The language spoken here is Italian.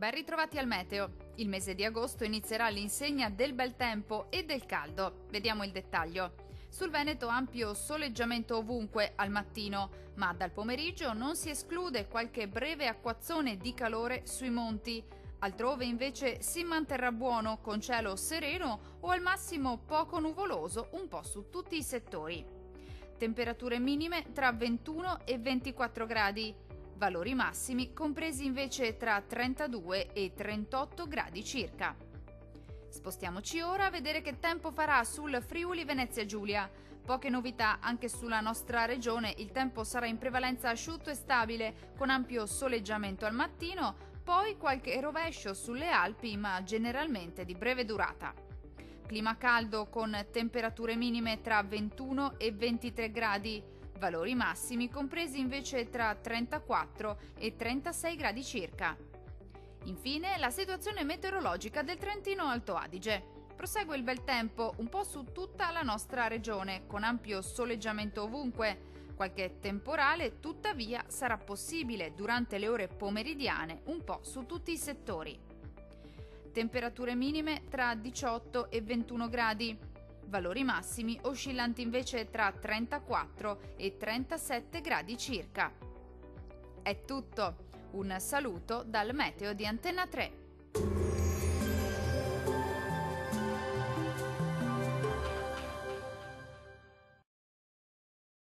Ben ritrovati al meteo. Il mese di agosto inizierà all'insegna del bel tempo e del caldo. Vediamo il dettaglio. Sul Veneto ampio soleggiamento ovunque al mattino, ma dal pomeriggio non si esclude qualche breve acquazzone di calore sui monti. Altrove invece si manterrà buono con cielo sereno o al massimo poco nuvoloso un po' su tutti i settori. Temperature minime tra 21 e 24 gradi. Valori massimi compresi invece tra 32 e 38 gradi circa. Spostiamoci ora a vedere che tempo farà sul Friuli Venezia Giulia. Poche novità anche sulla nostra regione, il tempo sarà in prevalenza asciutto e stabile, con ampio soleggiamento al mattino, poi qualche rovescio sulle Alpi, ma generalmente di breve durata. Clima caldo con temperature minime tra 21 e 23 gradi. Valori massimi compresi invece tra 34 e 36 gradi circa. Infine, la situazione meteorologica del Trentino Alto Adige. Prosegue il bel tempo un po' su tutta la nostra regione, con ampio soleggiamento ovunque. Qualche temporale, tuttavia, sarà possibile durante le ore pomeridiane un po' su tutti i settori. Temperature minime tra 18 e 21 gradi. Valori massimi oscillanti invece tra 34 e 37 gradi circa. È tutto. Un saluto dal meteo di Antenna 3.